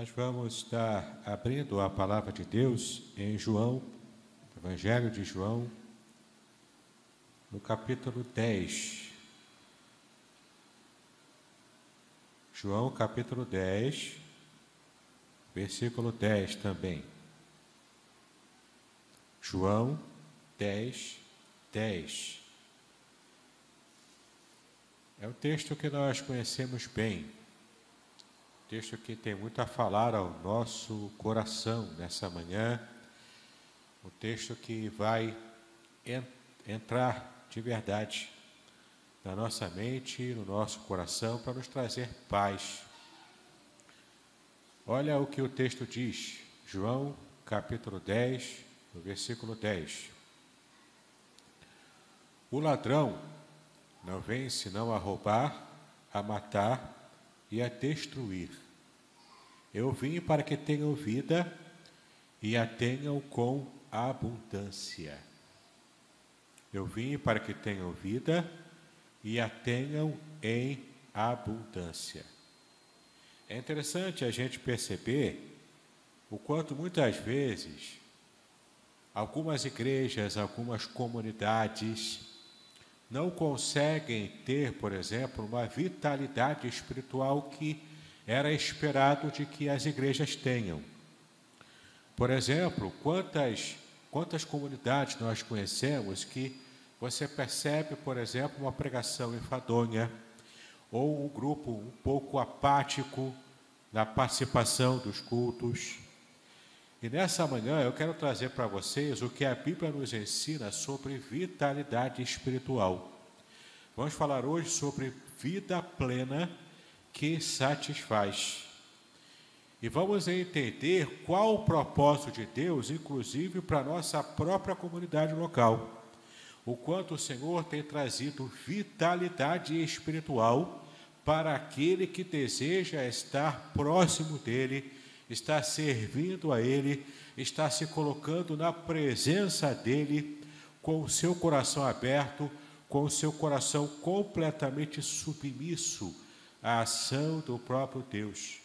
Nós vamos estar abrindo a palavra de Deus em João, Evangelho de João, no capítulo 10. João, capítulo 10, versículo 10 também. João 10, 10. É um texto que nós conhecemos bem. Texto que tem muito a falar ao nosso coração nessa manhã, um texto que vai entrar de verdade na nossa mente, no nosso coração, para nos trazer paz. Olha o que o texto diz, João capítulo 10, no versículo 10. O ladrão não vem senão a roubar, a matar e a destruir. Eu vim para que tenham vida e a tenham com abundância. Eu vim para que tenham vida e a tenham em abundância. É interessante a gente perceber o quanto muitas vezes algumas igrejas, algumas comunidades não conseguem ter, por exemplo, uma vitalidade espiritual que era esperado de que as igrejas tenham. Por exemplo, quantas comunidades nós conhecemos que você percebe, por exemplo, uma pregação enfadonha ou um grupo um pouco apático na participação dos cultos. E nessa manhã eu quero trazer para vocês o que a Bíblia nos ensina sobre vitalidade espiritual. Vamos falar hoje sobre vida plena que satisfaz. E vamos entender qual o propósito de Deus, inclusive para a nossa própria comunidade local. O quanto o Senhor tem trazido vitalidade espiritual para aquele que deseja estar próximo dele, está servindo a Ele, está se colocando na presença dEle, com o seu coração aberto, com o seu coração completamente submisso à ação do próprio Deus.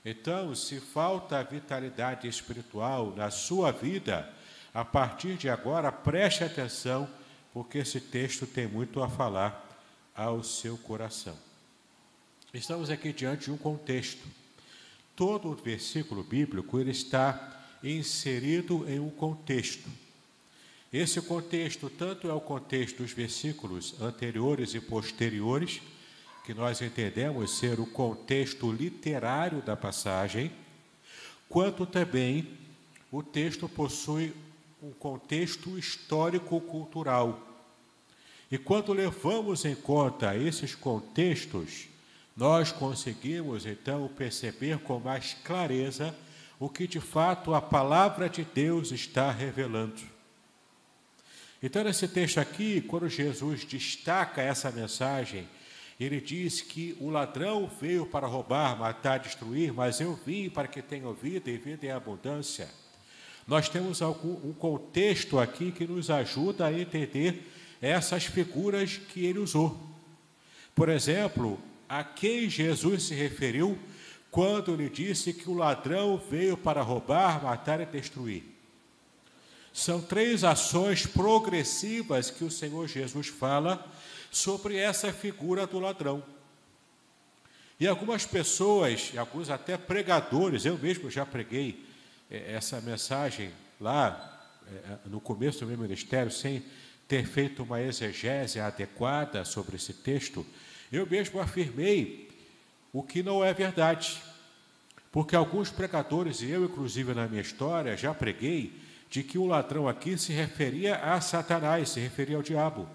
Então, se falta vitalidade espiritual na sua vida, a partir de agora, preste atenção, porque esse texto tem muito a falar ao seu coração. Estamos aqui diante de um contexto. Todo o versículo bíblico ele está inserido em um contexto. Esse contexto tanto é o contexto dos versículos anteriores e posteriores, que nós entendemos ser o contexto literário da passagem, quanto também o texto possui um contexto histórico-cultural. E quando levamos em conta esses contextos, nós conseguimos, então, perceber com mais clareza o que, de fato, a palavra de Deus está revelando. Então, nesse texto aqui, quando Jesus destaca essa mensagem, ele diz que o ladrão veio para roubar, matar, destruir, mas eu vim para que tenham vida e vida em abundância. Nós temos um contexto aqui que nos ajuda a entender essas figuras que ele usou. Por exemplo, a quem Jesus se referiu quando lhe disse que o ladrão veio para roubar, matar e destruir. São três ações progressivas que o Senhor Jesus fala sobre essa figura do ladrão. E algumas pessoas, alguns até pregadores, eu mesmo já preguei essa mensagem lá no começo do meu ministério, sem ter feito uma exegese adequada sobre esse texto. Eu mesmo afirmei o que não é verdade, porque alguns pregadores, e eu inclusive na minha história, já preguei, de que o ladrão aqui se referia a Satanás, se referia ao diabo.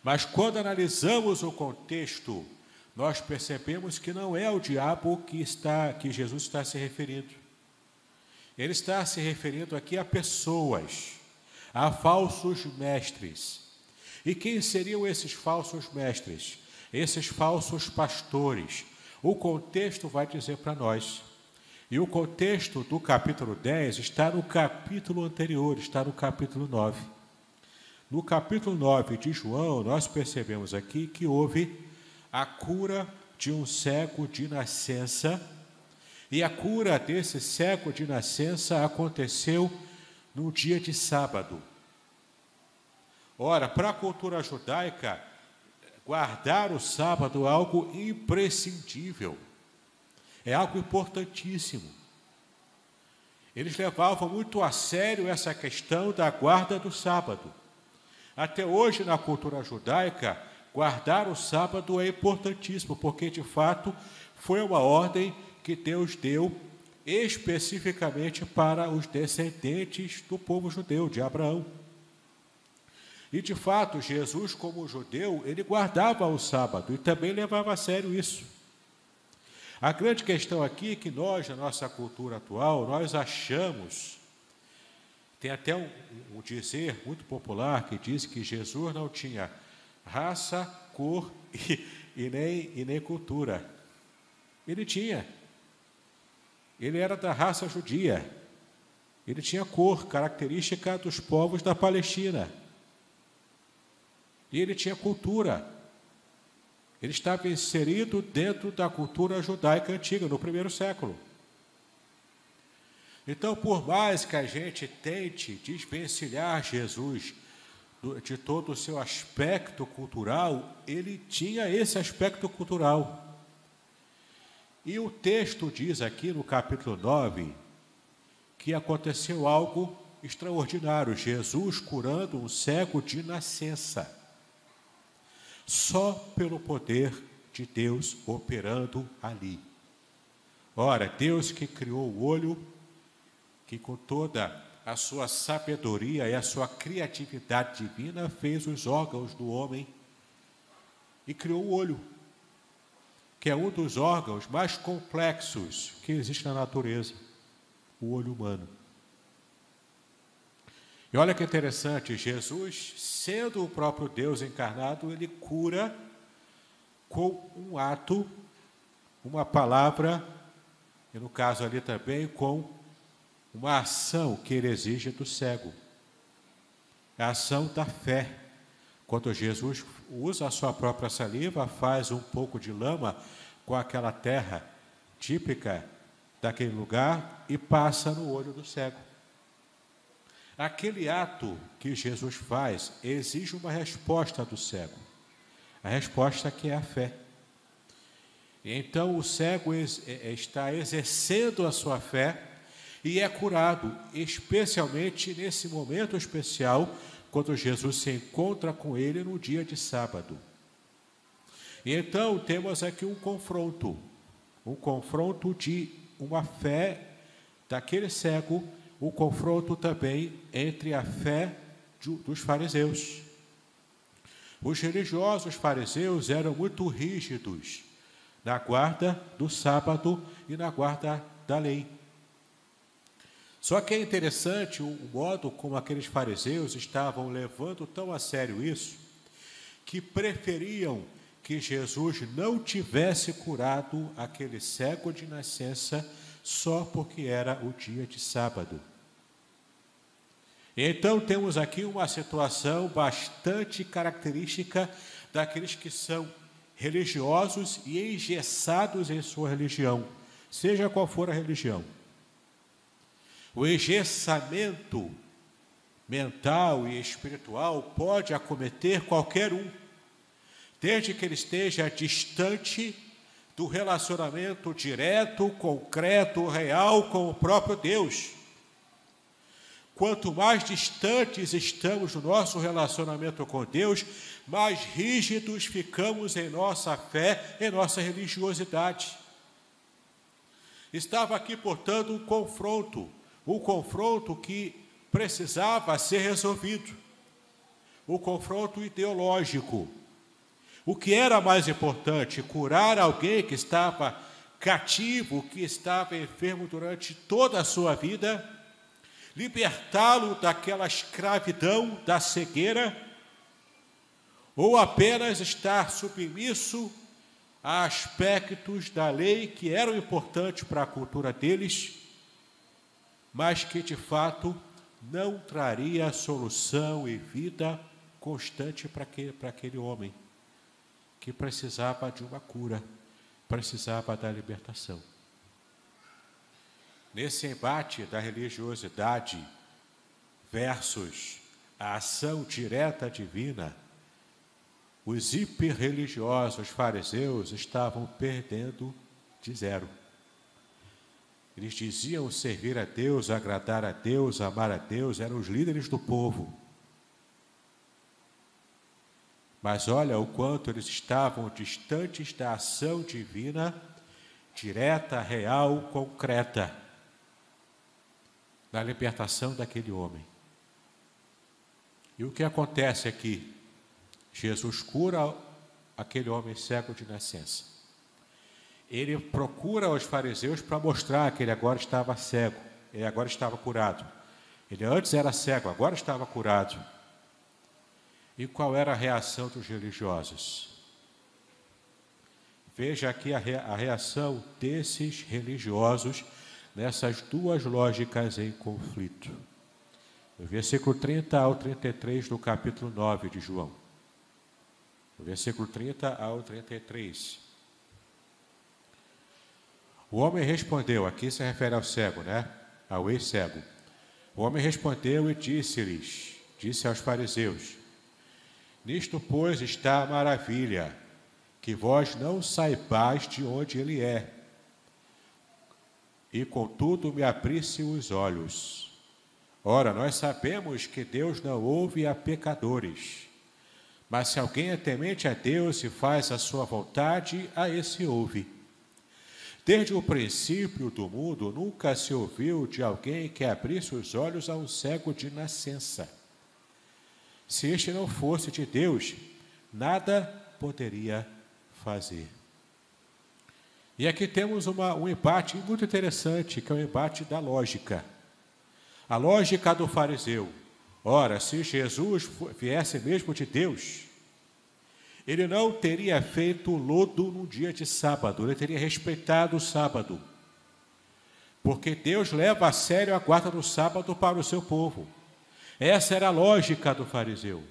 Mas quando analisamos o contexto, nós percebemos que não é ao diabo que Jesus está se referindo. Ele está se referindo aqui a pessoas, a falsos mestres. E quem seriam esses falsos mestres? Esses falsos pastores? O contexto vai dizer para nós. E o contexto do capítulo 10 está no capítulo anterior, está no capítulo 9. No capítulo 9 de João, nós percebemos aqui que houve a cura de um cego de nascença E a cura desse cego de nascença aconteceu no dia de sábado. Ora, para a cultura judaica, guardar o sábado é algo imprescindível, é algo importantíssimo. Eles levavam muito a sério essa questão da guarda do sábado. Até hoje, na cultura judaica, guardar o sábado é importantíssimo, porque, de fato, foi uma ordem que Deus deu especificamente para os descendentes do povo judeu, de Abraão. E, de fato, Jesus, como judeu, ele guardava o sábado e também levava a sério isso. A grande questão aqui é que nós, na nossa cultura atual, nós achamos, tem até um dizer muito popular que diz que Jesus não tinha raça, cor e nem cultura. Ele tinha. Ele era da raça judia. Ele tinha cor, característica dos povos da Palestina. E ele tinha cultura. Ele estava inserido dentro da cultura judaica antiga, no primeiro século. Então, por mais que a gente tente desvencilhar Jesus de todo o seu aspecto cultural, ele tinha esse aspecto cultural. E o texto diz aqui no capítulo 9 que aconteceu algo extraordinário, Jesus curando um cego de nascença. Só pelo poder de Deus operando ali. Ora, Deus que criou o olho, que com toda a sua sabedoria e a sua criatividade divina fez os órgãos do homem e criou o olho, que é um dos órgãos mais complexos que existe na natureza, o olho humano. E olha que interessante, Jesus, sendo o próprio Deus encarnado, ele cura com um ato, uma palavra, e no caso ali também com uma ação que ele exige do cego. A ação da fé. Quando Jesus usa a sua própria saliva, faz um pouco de lama com aquela terra típica daquele lugar e passa no olho do cego. Aquele ato que Jesus faz exige uma resposta do cego. A resposta que é a fé. Então o cego está exercendo a sua fé e é curado, especialmente nesse momento especial, quando Jesus se encontra com ele no dia de sábado. E então temos aqui um confronto de uma fé daquele cego, um confronto também entre a fé dos fariseus. Os religiosos fariseus eram muito rígidos na guarda do sábado e na guarda da lei. Só que é interessante o modo como aqueles fariseus estavam levando tão a sério isso, que preferiam que Jesus não tivesse curado aquele cego de nascença só porque era o dia de sábado. Então temos aqui uma situação bastante característica daqueles que são religiosos e engessados em sua religião, seja qual for a religião. O engessamento mental e espiritual pode acometer qualquer um, desde que ele esteja distante do relacionamento direto, concreto, real com o próprio Deus. Quanto mais distantes estamos do nosso relacionamento com Deus, mais rígidos ficamos em nossa fé, em nossa religiosidade. Estava aqui, portanto, um confronto que precisava ser resolvido, o confronto ideológico. O que era mais importante? Curar alguém que estava cativo, que estava enfermo durante toda a sua vida, libertá-lo daquela escravidão da cegueira, ou apenas estar submisso a aspectos da lei que eram importantes para a cultura deles, mas que de fato não traria solução e vida constante para aquele homem que precisava de uma cura, precisava da libertação. nesse embate da religiosidade versus a ação direta divina, os hiperreligiosos fariseus estavam perdendo de 0. Eles diziam servir a Deus, agradar a Deus, amar a Deus, eram os líderes do povo. Mas olha o quanto eles estavam distantes da ação divina, direta, real, concreta, na libertação daquele homem. E o que acontece aqui? Jesus cura aquele homem cego de nascença. Ele procura os fariseus para mostrar que ele agora estava cego, ele agora estava curado. Ele antes era cego, agora estava curado. E qual era a reação dos religiosos? Veja aqui a reação desses religiosos nessas duas lógicas em conflito. No versículo 30 ao 33 do capítulo 9 de João. No versículo 30 ao 33. O homem respondeu, aqui se refere ao cego, né? Ao ex-cego. O homem respondeu e disse aos fariseus: nisto, pois, está a maravilha, que vós não saibais de onde ele é, e contudo me abrisse os olhos. Ora, nós sabemos que Deus não ouve a pecadores, mas se alguém é temente a Deus e faz a sua vontade, a esse ouve. Desde o princípio do mundo, nunca se ouviu de alguém que abrisse os olhos a um cego de nascença. Se este não fosse de Deus, nada poderia fazer. E aqui temos um embate muito interessante, que é o embate da lógica. A lógica do fariseu. Ora, se Jesus viesse mesmo de Deus, ele não teria feito lodo no dia de sábado, ele teria respeitado o sábado. Porque Deus leva a sério a guarda do sábado para o seu povo. Essa era a lógica do fariseu.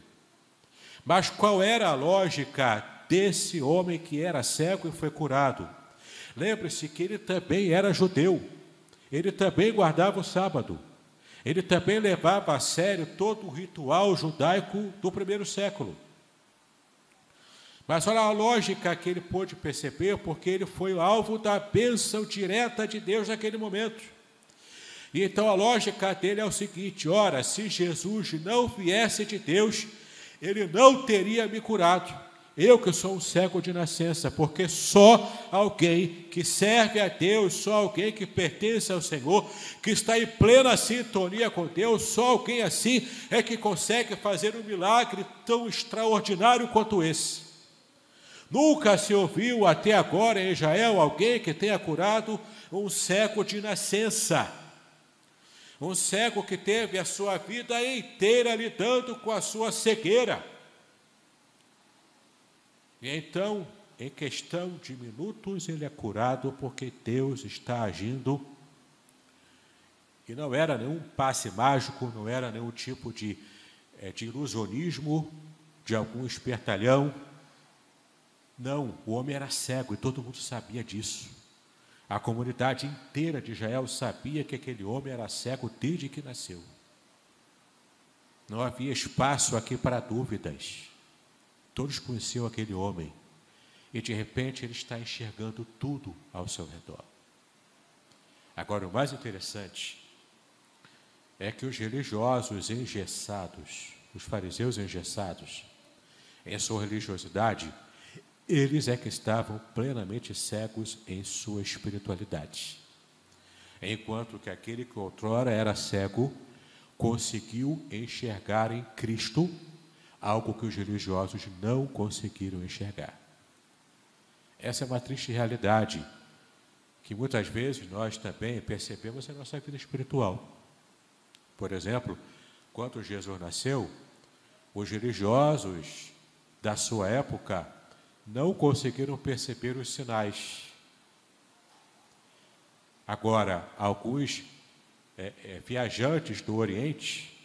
Mas qual era a lógica desse homem que era cego e foi curado? Lembre-se que ele também era judeu, ele também guardava o sábado, ele também levava a sério todo o ritual judaico do primeiro século. Mas olha a lógica que ele pôde perceber, porque ele foi o alvo da bênção direta de Deus naquele momento. E então a lógica dele é o seguinte: ora, se Jesus não viesse de Deus, ele não teria me curado. Eu que sou um cego de nascença, porque só alguém que serve a Deus, só alguém que pertence ao Senhor, que está em plena sintonia com Deus, só alguém assim é que consegue fazer um milagre tão extraordinário quanto esse. Nunca se ouviu até agora em Israel alguém que tenha curado um cego de nascença. Um cego que teve a sua vida inteira lidando com a sua cegueira. E então, em questão de minutos, ele é curado porque Deus está agindo. E não era nenhum passe mágico, não era nenhum tipo de ilusionismo, de algum espertalhão. Não, o homem era cego e todo mundo sabia disso. A comunidade inteira de Israel sabia que aquele homem era cego desde que nasceu. Não havia espaço aqui para dúvidas. Todos conheciam aquele homem. E de repente ele está enxergando tudo ao seu redor. Agora, o mais interessante é que os religiosos engessados, os fariseus engessados, em sua religiosidade, eles é que estavam plenamente cegos em sua espiritualidade. Enquanto que aquele que outrora era cego, conseguiu enxergar em Cristo algo que os religiosos não conseguiram enxergar. Essa é uma triste realidade, que muitas vezes nós também percebemos em nossa vida espiritual. Por exemplo, quando Jesus nasceu, os religiosos da sua época não conseguiram perceber os sinais. Agora, alguns viajantes do Oriente,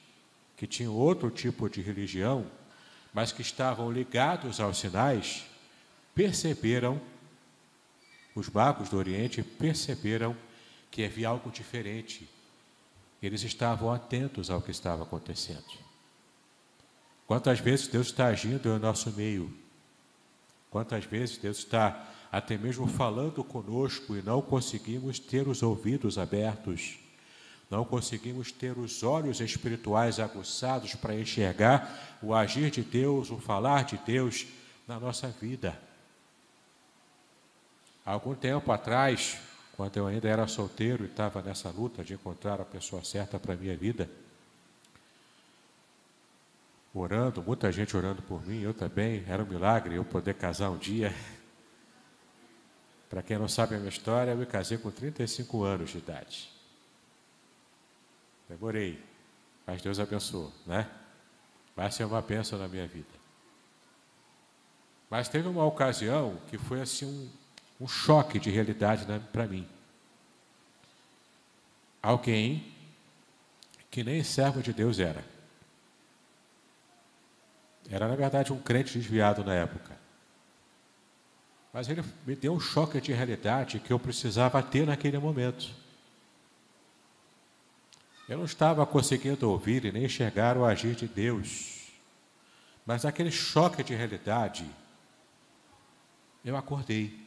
que tinham outro tipo de religião, mas que estavam ligados aos sinais, perceberam, os magos do Oriente perceberam que havia algo diferente. Eles estavam atentos ao que estava acontecendo. Quantas vezes Deus está agindo no nosso meio? Quantas vezes Deus está até mesmo falando conosco e não conseguimos ter os ouvidos abertos, não conseguimos ter os olhos espirituais aguçados para enxergar o agir de Deus, o falar de Deus na nossa vida. Há algum tempo atrás, quando eu ainda era solteiro e estava nessa luta de encontrar a pessoa certa para a minha vida, orando, muita gente orando por mim, eu também, era um milagre eu poder casar um dia. Para quem não sabe a minha história, eu me casei com 35 anos de idade. Demorei, mas Deus abençoou, né? Vai ser uma bênção na minha vida. Mas teve uma ocasião que foi assim um choque de realidade para mim. Alguém que nem servo de Deus era. Era, na verdade, um crente desviado na época. Mas ele me deu um choque de realidade que eu precisava ter naquele momento. Eu não estava conseguindo ouvir e nem enxergar o agir de Deus. Mas naquele choque de realidade, eu acordei.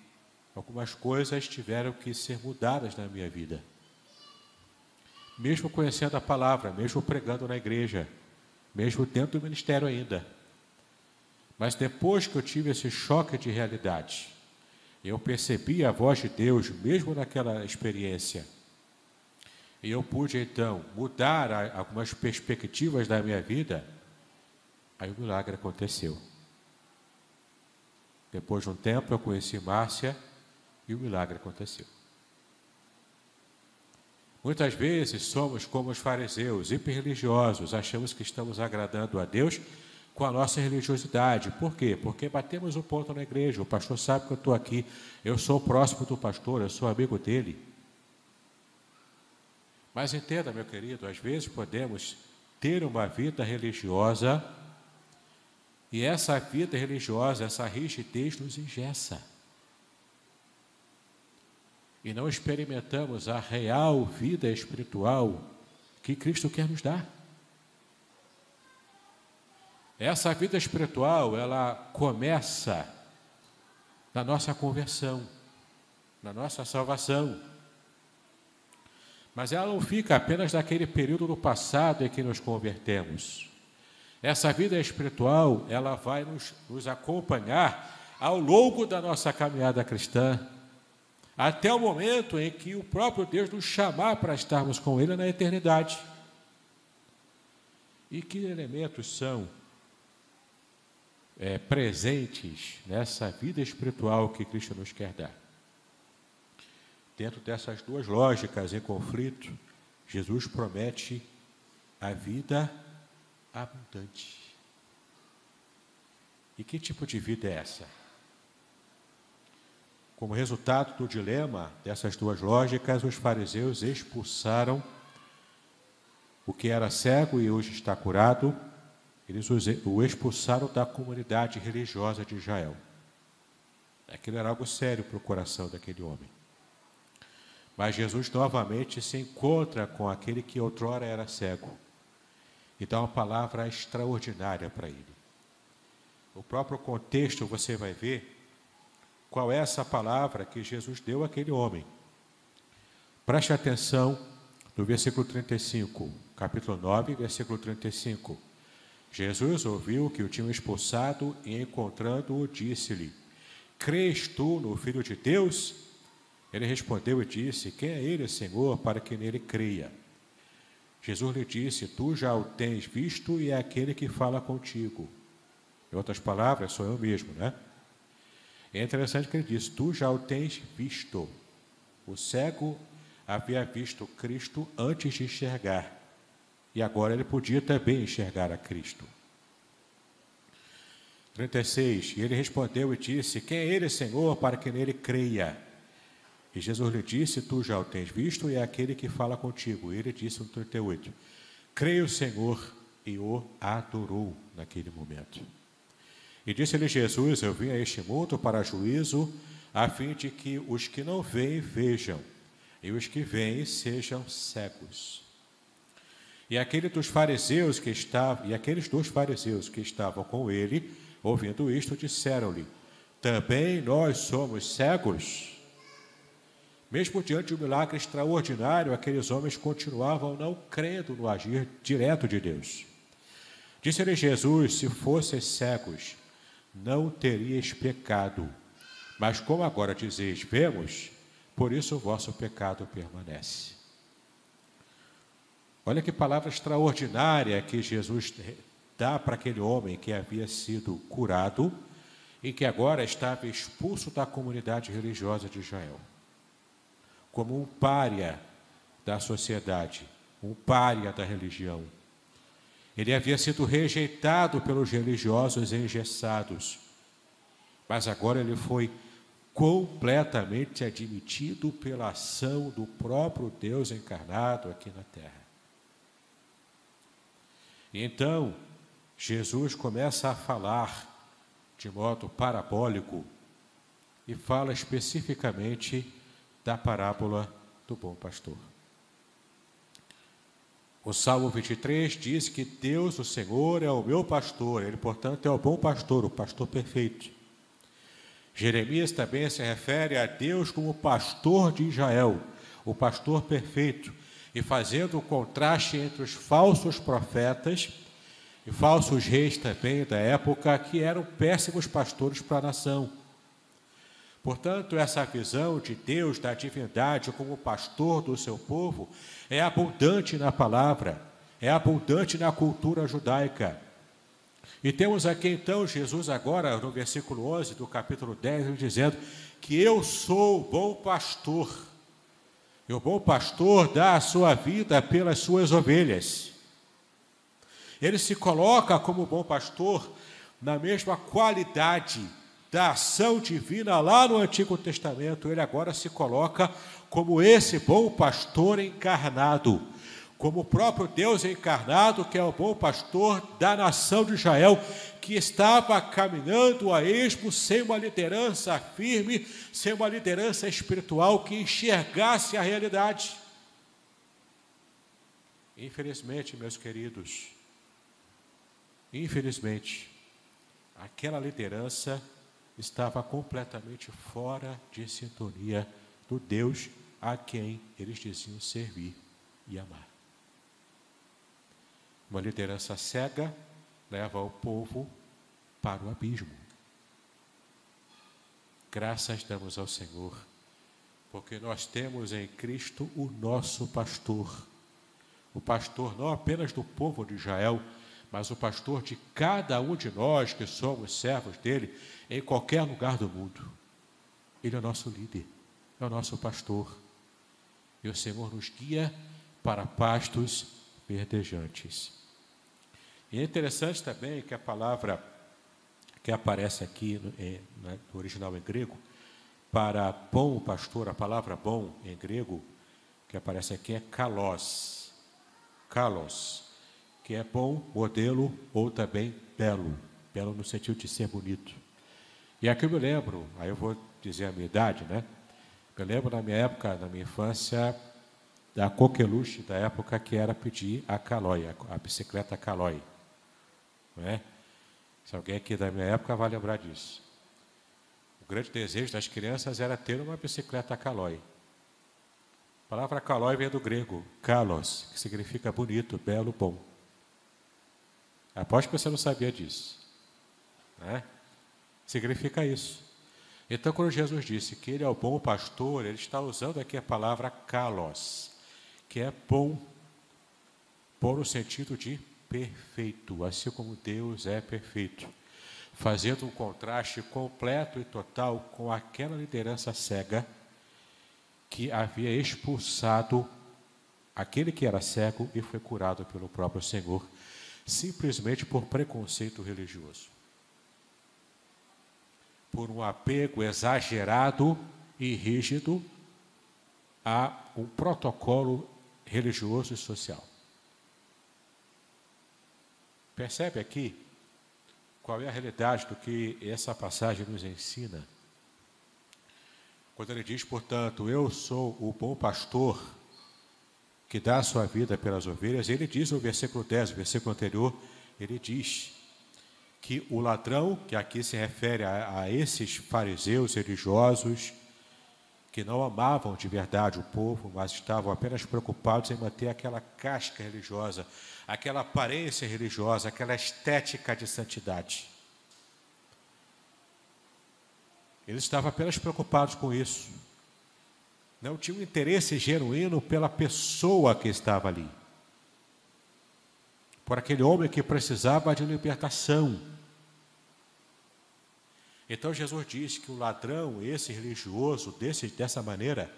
Algumas coisas tiveram que ser mudadas na minha vida. Mesmo conhecendo a palavra, mesmo pregando na igreja, mesmo dentro do ministério ainda. Mas depois que eu tive esse choque de realidade, eu percebi a voz de Deus, mesmo naquela experiência. E eu pude, então, mudar algumas perspectivas da minha vida. Aí o milagre aconteceu. Depois de um tempo, eu conheci Márcia e o milagre aconteceu. Muitas vezes somos como os fariseus, hiperreligiosos, achamos que estamos agradando a Deus com a nossa religiosidade. Por quê? Porque batemos um ponto na igreja, o pastor sabe que eu estou aqui, eu sou próximo do pastor, eu sou amigo dele. Mas entenda, meu querido, às vezes podemos ter uma vida religiosa e essa vida religiosa, essa rigidez nos engessa. E não experimentamos a real vida espiritual que Cristo quer nos dar. Essa vida espiritual, ela começa na nossa conversão, na nossa salvação. Mas ela não fica apenas naquele período do passado em que nos convertemos. Essa vida espiritual, ela vai nos acompanhar ao longo da nossa caminhada cristã, até o momento em que o próprio Deus nos chamar para estarmos com Ele na eternidade. E que elementos são presentes nessa vida espiritual que Cristo nos quer dar? Dentro dessas duas lógicas em conflito, Jesus promete a vida abundante. E que tipo de vida é essa? Como resultado do dilema dessas duas lógicas, os fariseus expulsaram o que era cego e hoje está curado, eles o expulsaram da comunidade religiosa de Israel. Aquilo era algo sério para o coração daquele homem. Mas Jesus novamente se encontra com aquele que outrora era cego e dá uma palavra extraordinária para ele. No próprio contexto você vai ver qual é essa palavra que Jesus deu àquele homem. Preste atenção no versículo 35, capítulo 9, versículo 35. Jesus ouviu que o tinham expulsado e, encontrando-o, disse-lhe: crês tu no Filho de Deus? Ele respondeu e disse: quem é ele, Senhor, para que nele creia? Jesus lhe disse: tu já o tens visto e é aquele que fala contigo. Em outras palavras, sou eu mesmo, né? É interessante que ele disse: tu já o tens visto. O cego havia visto Cristo antes de enxergar. E agora ele podia também enxergar a Cristo. 36. E ele respondeu e disse: quem é ele, Senhor, para que nele creia? E Jesus lhe disse: tu já o tens visto e é aquele que fala contigo. E ele disse no 38: creio, Senhor, e o adorou naquele momento. E disse-lhe Jesus: eu vim a este mundo para juízo, a fim de que os que não veem, vejam, e os que veem sejam cegos. E aqueles dos fariseus que estavam com ele, ouvindo isto, disseram-lhe: também nós somos cegos? Mesmo diante de um milagre extraordinário, aqueles homens continuavam não crendo no agir direto de Deus. Disse-lhe Jesus: se fosseis cegos, não teríeis pecado. Mas como agora dizeis, vemos, por isso o vosso pecado permanece. Olha que palavra extraordinária que Jesus dá para aquele homem que havia sido curado e que agora estava expulso da comunidade religiosa de Israel, como um pária da sociedade, um pária da religião. Ele havia sido rejeitado pelos religiosos engessados, mas agora ele foi completamente admitido pela ação do próprio Deus encarnado aqui na terra. E então, Jesus começa a falar de modo parabólico e fala especificamente da parábola do bom pastor. O Salmo 23 diz que Deus, o Senhor, é o meu pastor, ele, portanto, é o bom pastor, o pastor perfeito. Jeremias também se refere a Deus como pastor de Israel, o pastor perfeito, e fazendo o contraste entre os falsos profetas e falsos reis também da época, que eram péssimos pastores para a nação. Portanto, essa visão de Deus, da divindade como pastor do seu povo, é abundante na palavra, é abundante na cultura judaica. E temos aqui então Jesus agora, no versículo 11 do capítulo 10, dizendo que eu sou o bom pastor. E o bom pastor dá a sua vida pelas suas ovelhas. Ele se coloca como bom pastor na mesma qualidade da ação divina lá no Antigo Testamento. Ele agora se coloca como esse bom pastor encarnado, como o próprio Deus encarnado, que é o bom pastor da nação de Israel, que estava caminhando a esmo sem uma liderança firme, sem uma liderança espiritual que enxergasse a realidade. Infelizmente, meus queridos, aquela liderança estava completamente fora de sintonia do Deus a quem eles diziam servir e amar. Uma liderança cega leva o povo para o abismo. Graças damos ao Senhor, porque nós temos em Cristo o nosso pastor. O pastor não apenas do povo de Israel, mas o pastor de cada um de nós que somos servos dele em qualquer lugar do mundo. Ele é o nosso líder, é o nosso pastor. E o Senhor nos guia para pastos verdejantes. E é interessante também que a palavra que aparece aqui no original em grego, para bom pastor, a palavra bom em grego que aparece aqui é kalos. Kalos, que é bom, modelo ou também belo. Belo no sentido de ser bonito. E aqui eu me lembro, aí eu vou dizer a minha idade, né? Eu lembro na minha época, na minha infância, da coqueluche da época que era pedir a Caloi, a bicicleta Caloi. Não é? Se alguém aqui da minha época vai lembrar disso. O grande desejo das crianças era ter uma bicicleta Caloi. A palavra Caloi vem do grego, kalos, que significa bonito, belo, bom. Aposto que você não sabia disso. Né? Significa isso. Então, quando Jesus disse que ele é o bom pastor, ele está usando aqui a palavra kalos, que é bom, no sentido de perfeito, assim como Deus é perfeito, fazendo um contraste completo e total com aquela liderança cega que havia expulsado aquele que era cego e foi curado pelo próprio Senhor, simplesmente por preconceito religioso, por um apego exagerado e rígido a um protocolo religioso e social. Percebe aqui qual é a realidade do que essa passagem nos ensina? Quando ele diz, portanto, eu sou o bom pastor que dá a sua vida pelas ovelhas, ele diz no versículo 10, o versículo anterior, ele diz que o ladrão, que aqui se refere a esses fariseus religiosos, que não amavam de verdade o povo, mas estavam apenas preocupados em manter aquela casca religiosa, aquela aparência religiosa, aquela estética de santidade. Eles estavam apenas preocupados com isso. Não tinham interesse genuíno pela pessoa que estava ali, por aquele homem que precisava de libertação. Então Jesus diz que o ladrão, esse religioso, dessa maneira,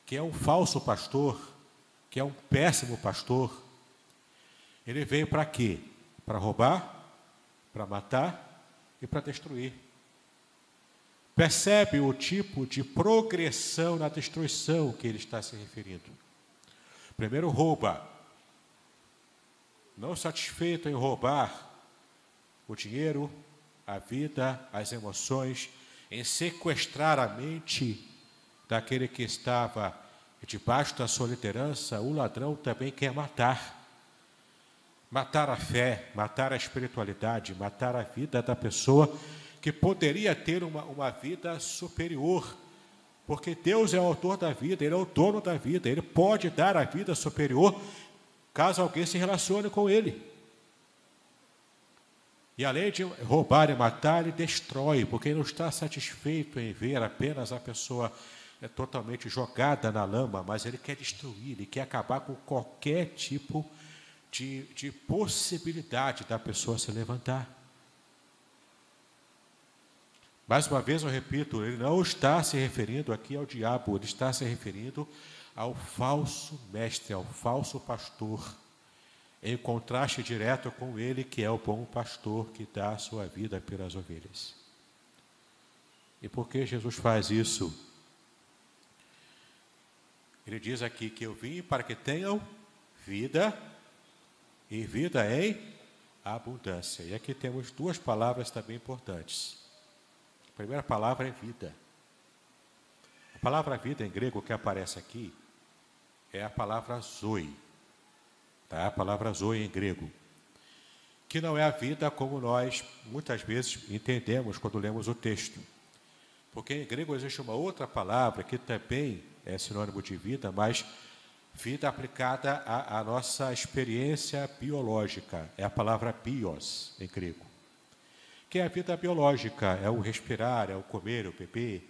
que é um falso pastor, que é um péssimo pastor, ele veio para quê? Para roubar, para matar e para destruir. Percebe o tipo de progressão na destruição que ele está se referindo. Primeiro rouba. Não satisfeito em roubar o dinheiro, a vida, as emoções, em sequestrar a mente daquele que estava debaixo da sua liderança, o ladrão também quer matar. Matar a fé, matar a espiritualidade, matar a vida da pessoa que poderia ter uma vida superior, porque Deus é o autor da vida, Ele é o dono da vida, Ele pode dar a vida superior caso alguém se relacione com Ele. E além de roubar e matar, Ele destrói, porque Ele não está satisfeito em ver apenas a pessoa totalmente jogada na lama, mas Ele quer destruir, Ele quer acabar com qualquer tipo de possibilidade da pessoa se levantar. Mais uma vez eu repito, ele não está se referindo aqui ao diabo, ele está se referindo ao falso mestre, ao falso pastor, em contraste direto com ele, que é o bom pastor que dá a sua vida pelas ovelhas. E por que Jesus faz isso? Ele diz aqui que eu vim para que tenham vida, e vida em abundância. E aqui temos duas palavras também importantes. A primeira palavra é vida. A palavra vida em grego que aparece aqui é a palavra zoe. Tá? A palavra zoe em grego. Que não é a vida como nós muitas vezes entendemos quando lemos o texto. Porque em grego existe uma outra palavra que também é sinônimo de vida, mas vida aplicada à nossa experiência biológica. É a palavra bios em grego. Que é a vida biológica, é o respirar, é o comer, o beber,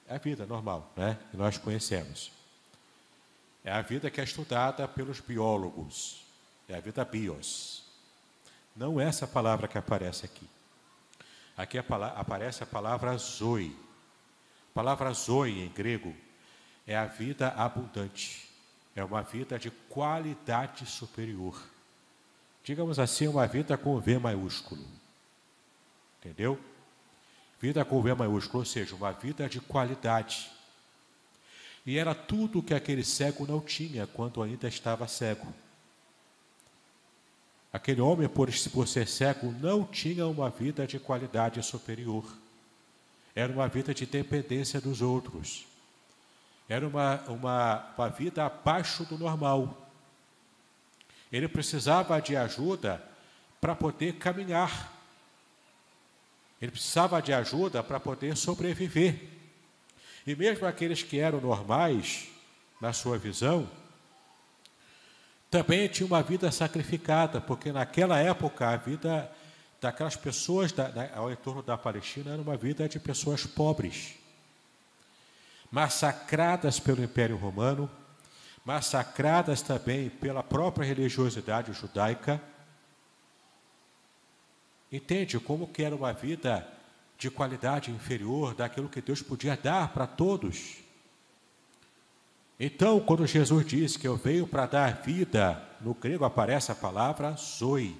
é a vida normal, né? Que nós conhecemos. É a vida que é estudada pelos biólogos, é a vida bios. Não é essa palavra que aparece aqui. Aqui aparece a palavra zoe. A palavra zoe em grego é a vida abundante, é uma vida de qualidade superior. Digamos assim, uma vida com V maiúsculo. Entendeu? Vida com V maiúsculo, ou seja, uma vida de qualidade. E era tudo o que aquele cego não tinha quando ainda estava cego. Aquele homem, por ser cego, não tinha uma vida de qualidade superior. Era uma vida de dependência dos outros. Era uma vida abaixo do normal. Ele precisava de ajuda para poder caminhar. Ele precisava de ajuda para poder sobreviver. E mesmo aqueles que eram normais, na sua visão, também tinham uma vida sacrificada, porque naquela época a vida daquelas pessoas ao entorno da Palestina era uma vida de pessoas pobres, massacradas pelo Império Romano, massacradas também pela própria religiosidade judaica. Entende como que era uma vida de qualidade inferior daquilo que Deus podia dar para todos? Então, quando Jesus diz que eu venho para dar vida, no grego aparece a palavra zoe,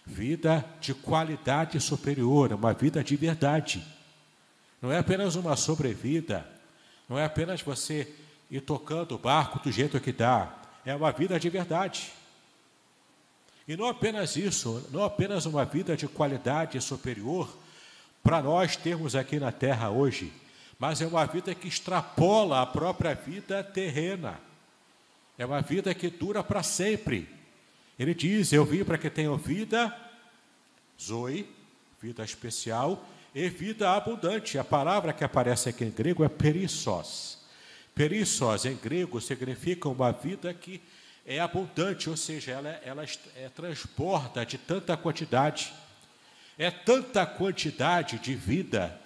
vida de qualidade superior, uma vida de verdade. Não é apenas uma sobrevida, não é apenas você ir tocando o barco do jeito que dá, é uma vida de verdade. E não apenas isso, não apenas uma vida de qualidade superior para nós termos aqui na terra hoje, mas é uma vida que extrapola a própria vida terrena. É uma vida que dura para sempre. Ele diz, eu vim para que tenham vida, zoe, vida especial, e vida abundante. A palavra que aparece aqui em grego é perissos. Perissos, em grego, significa uma vida que é abundante, ou seja, ela transborda de tanta quantidade. É tanta quantidade de vida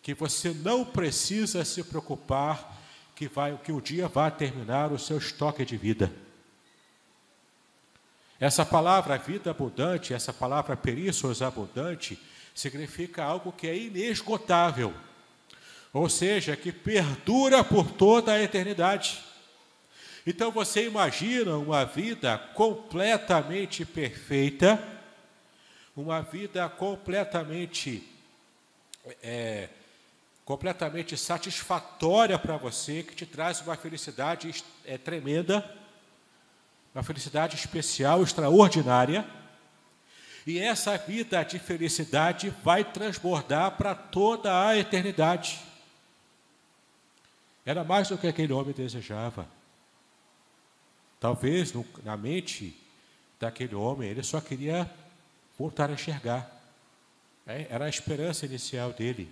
que você não precisa se preocupar que um dia vai terminar o seu estoque de vida. Essa palavra vida abundante, essa palavra perissos abundante, significa algo que é inesgotável, ou seja, que perdura por toda a eternidade. Então você imagina uma vida completamente perfeita, uma vida completamente satisfatória para você, que te traz uma felicidade tremenda, uma felicidade especial, extraordinária. E essa vida de felicidade vai transbordar para toda a eternidade. Era mais do que aquele homem desejava. Talvez na mente daquele homem, ele só queria voltar a enxergar. Era a esperança inicial dele.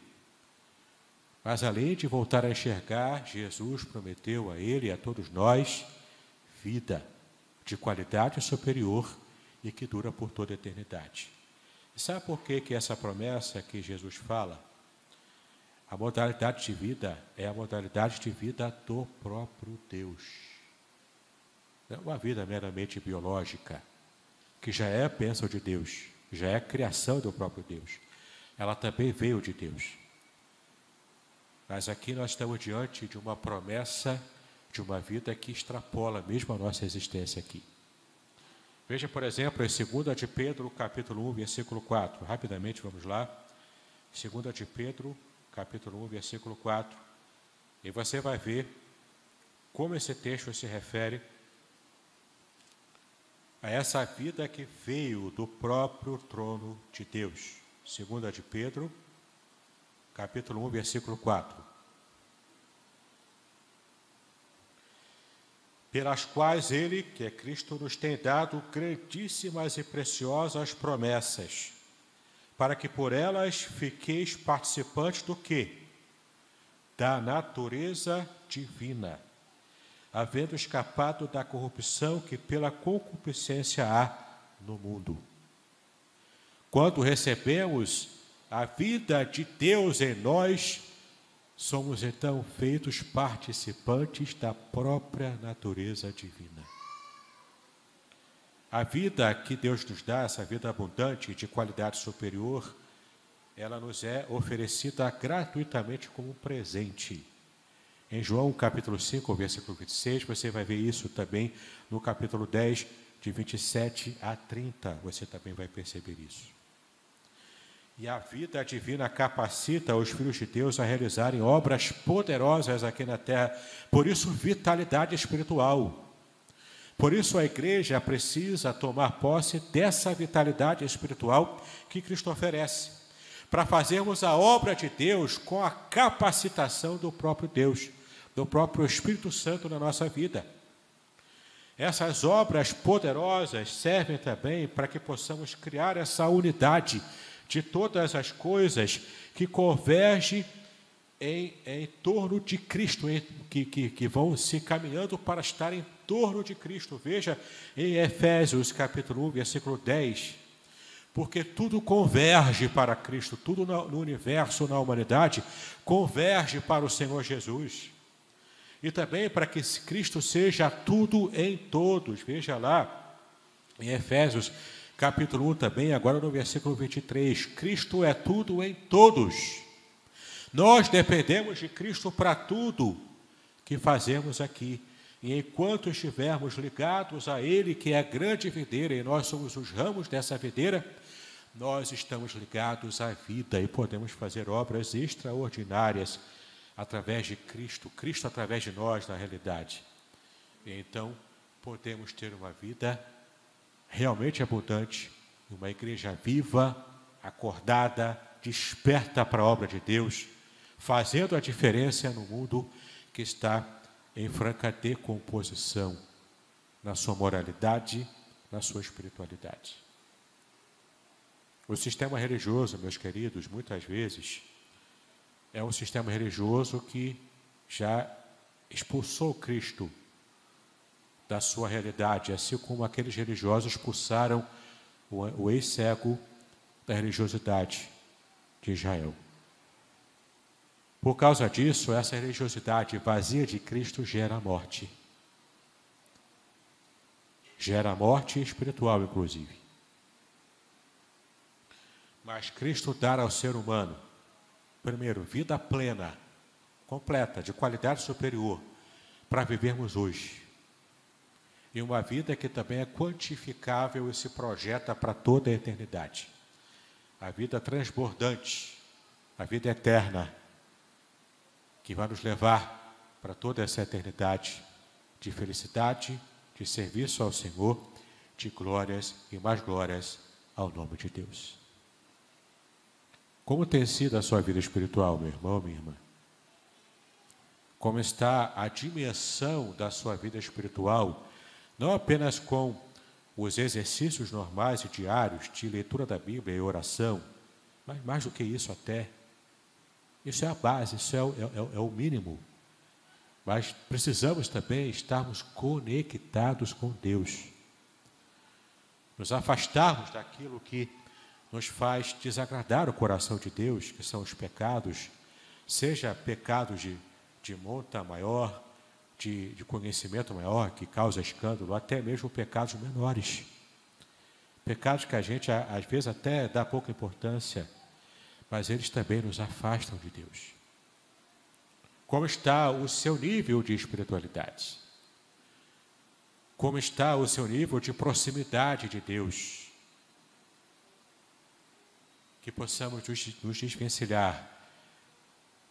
Mas além de voltar a enxergar, Jesus prometeu a ele e a todos nós vida de qualidade superior e que dura por toda a eternidade. E sabe por que essa promessa que Jesus fala? A modalidade de vida é a modalidade de vida do próprio Deus. Não é uma vida meramente biológica, que já é a bênção de Deus, já é a criação do próprio Deus. Ela também veio de Deus. Mas aqui nós estamos diante de uma promessa de uma vida que extrapola mesmo a nossa existência aqui. Veja, por exemplo, em 2 de Pedro, capítulo 1, versículo 4. Rapidamente, vamos lá. 2 de Pedro, capítulo 1, versículo 4. E você vai ver como esse texto se refere a essa vida que veio do próprio trono de Deus. 2 de Pedro, capítulo 1, versículo 4. Pelas quais ele, que é Cristo, nos tem dado grandíssimas e preciosas promessas, para que por elas fiqueis participantes do quê? Da natureza divina, havendo escapado da corrupção que pela concupiscência há no mundo. Quando recebemos a vida de Deus em nós, somos então feitos participantes da própria natureza divina. A vida que Deus nos dá, essa vida abundante de qualidade superior, ela nos é oferecida gratuitamente como um presente. Em João capítulo 5, versículo 26, você vai ver isso também no capítulo 10, de 27 a 30, você também vai perceber isso. E a vida divina capacita os filhos de Deus a realizarem obras poderosas aqui na terra. Por isso, vitalidade espiritual. Por isso, a igreja precisa tomar posse dessa vitalidade espiritual que Cristo oferece, para fazermos a obra de Deus com a capacitação do próprio Deus, do próprio Espírito Santo na nossa vida. Essas obras poderosas servem também para que possamos criar essa unidade de todas as coisas que convergem em torno de Cristo, que vão se caminhando para estar em torno de Cristo. Veja em Efésios capítulo 1, versículo 10. Porque tudo converge para Cristo, tudo no universo, na humanidade, converge para o Senhor Jesus. E também para que Cristo seja tudo em todos. Veja lá em Efésios capítulo 1 também, agora no versículo 23, Cristo é tudo em todos. Nós dependemos de Cristo para tudo que fazemos aqui. E enquanto estivermos ligados a Ele, que é a grande videira, e nós somos os ramos dessa videira, nós estamos ligados à vida e podemos fazer obras extraordinárias através de Cristo, Cristo através de nós, na realidade. E então, podemos ter uma vida realmente abundante, uma igreja viva, acordada, desperta para a obra de Deus, fazendo a diferença no mundo que está em franca decomposição na sua moralidade, na sua espiritualidade. O sistema religioso, meus queridos, muitas vezes é um sistema religioso que já expulsou Cristo da sua realidade, assim como aqueles religiosos expulsaram o ex-cego da religiosidade de Israel. Por causa disso, essa religiosidade vazia de Cristo gera morte. Gera morte espiritual, inclusive. Mas Cristo dá ao ser humano, primeiro, vida plena, completa, de qualidade superior, para vivermos hoje. E uma vida que também é quantificável e se projeta para toda a eternidade. A vida transbordante, a vida eterna, que vai nos levar para toda essa eternidade de felicidade, de serviço ao Senhor, de glórias e mais glórias ao nome de Deus. Como tem sido a sua vida espiritual, meu irmão, minha irmã? Como está a dimensão da sua vida espiritual, não apenas com os exercícios normais e diários de leitura da Bíblia e oração, mas mais do que isso até. Isso é a base, isso é o mínimo. Mas precisamos também estarmos conectados com Deus. Nos afastarmos daquilo que nos faz desagradar o coração de Deus, que são os pecados, seja pecados de monta maior, de conhecimento maior, que causa escândalo, até mesmo pecados menores. Pecados que a gente, às vezes, até dá pouca importância, mas eles também nos afastam de Deus. Como está o seu nível de espiritualidade? Como está o seu nível de proximidade de Deus? Que possamos nos desvencilhar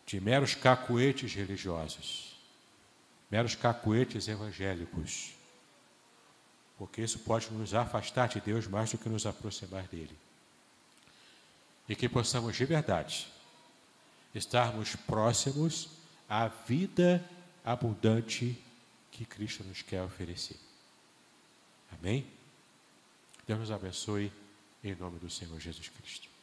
de meros cacuetes religiosos, meros cacuetes evangélicos, porque isso pode nos afastar de Deus mais do que nos aproximar dele. E que possamos de verdade estarmos próximos à vida abundante que Cristo nos quer oferecer. Amém? Deus nos abençoe em nome do Senhor Jesus Cristo.